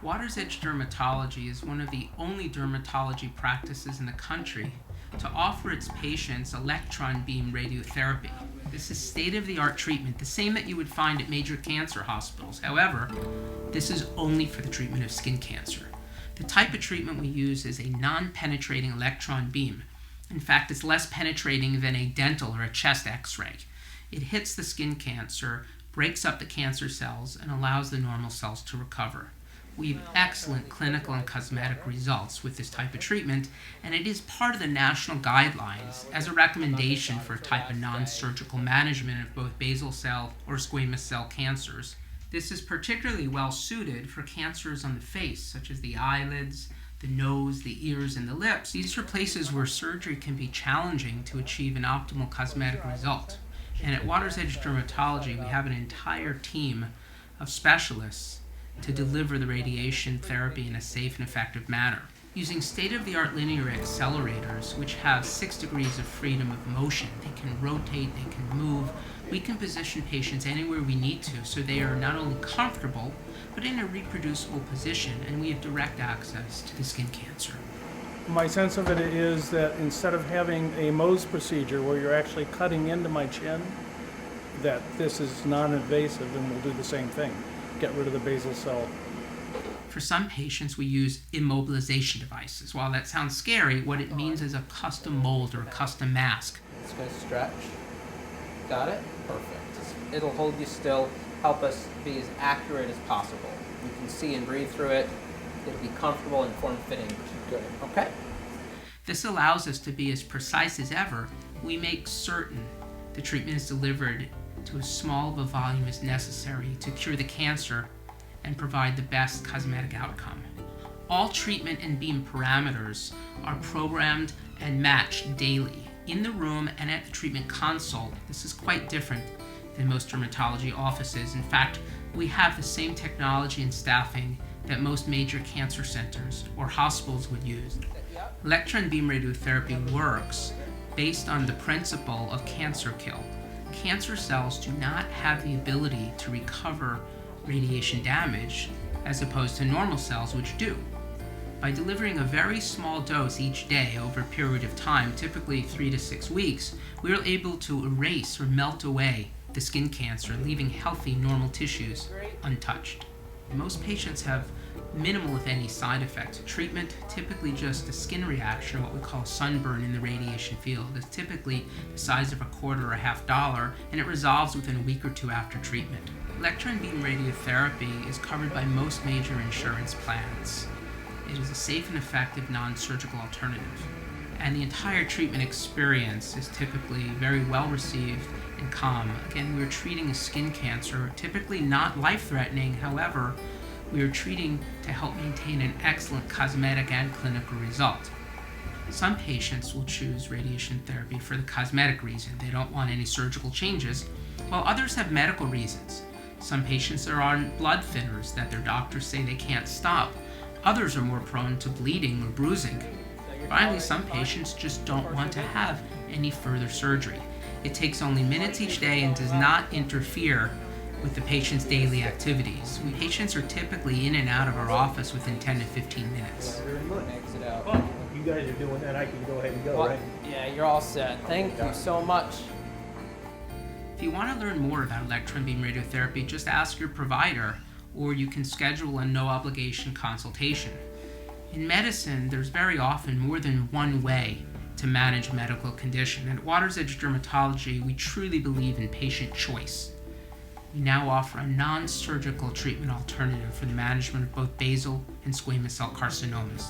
Water's Edge Dermatology is one of the only dermatology practices in the country to offer its patients electron beam radiotherapy. This is state-of-the-art treatment, the same that you would find at major cancer hospitals. However, this is only for the treatment of skin cancer. The type of treatment we use is a non-penetrating electron beam. In fact, it's less penetrating than a dental or a chest x-ray. It hits the skin cancer, breaks up the cancer cells, and allows the normal cells to recover. We have excellent clinical and cosmetic results with this type of treatment, and it is part of the national guidelines as a recommendation for a type of non-surgical management of both basal cell or squamous cell cancers. This is particularly well suited for cancers on the face, such as the eyelids, the nose, the ears, and the lips. These are places where surgery can be challenging to achieve an optimal cosmetic result. And at Water's Edge Dermatology, we have an entire team of specialists to deliver the radiation therapy in a safe and effective manner. Using state-of-the-art linear accelerators, which have 6 degrees of freedom of motion, they can rotate, they can move, we can position patients anywhere we need to so they are not only comfortable, but in a reproducible position, and we have direct access to the skin cancer. My sense of it is that instead of having a Mohs procedure where you're actually cutting into my chin, that this is non-invasive and will do the same thing. Get rid of the basal cell. For some patients, we use immobilization devices. While that sounds scary, what it means is a custom mold or a custom mask. It's going to stretch. Got it? Perfect. It'll hold you still, help us be as accurate as possible. You can see and breathe through it. It'll be comfortable and form-fitting. Good. Okay? This allows us to be as precise as ever. We make certain the treatment is delivered to as small of a volume as necessary to cure the cancer and provide the best cosmetic outcome. All treatment and beam parameters are programmed and matched daily in the room and at the treatment console. This is quite different than most dermatology offices. In fact, we have the same technology and staffing that most major cancer centers or hospitals would use. Electron beam radiotherapy works based on the principle of cancer kill. Cancer cells do not have the ability to recover radiation damage as opposed to normal cells, which do. By delivering a very small dose each day over a period of time, typically 3 to 6 weeks, we are able to erase or melt away the skin cancer, leaving healthy, normal tissues untouched. Most patients have minimal, if any, side effects. Treatment, typically just a skin reaction, what we call sunburn in the radiation field. It's typically the size of a quarter or a $50, and it resolves within a week or two after treatment. Electron beam radiotherapy is covered by most major insurance plans. It is a safe and effective non-surgical alternative, and the entire treatment experience is typically very well received and calm. Again, we're treating a skin cancer, typically not life-threatening. However, we are treating to help maintain an excellent cosmetic and clinical result. Some patients will choose radiation therapy for the cosmetic reason. They don't want any surgical changes, while others have medical reasons. Some patients are on blood thinners that their doctors say they can't stop. Others are more prone to bleeding or bruising. Finally, some patients just don't want to have any further surgery. It takes only minutes each day and does not interfere with the patient's daily activities. Patients are typically in and out of our office within 10 to 15 minutes. Exit out. Well, if you guys are doing that, I can go ahead and go, right? Yeah, you're all set. Thank you so much. If you want to learn more about electron beam radiotherapy, just ask your provider, or you can schedule a no-obligation consultation. In medicine, there's very often more than one way to manage a medical condition. At Water's Edge Dermatology, we truly believe in patient choice. We now offer a non-surgical treatment alternative for the management of both basal and squamous cell carcinomas.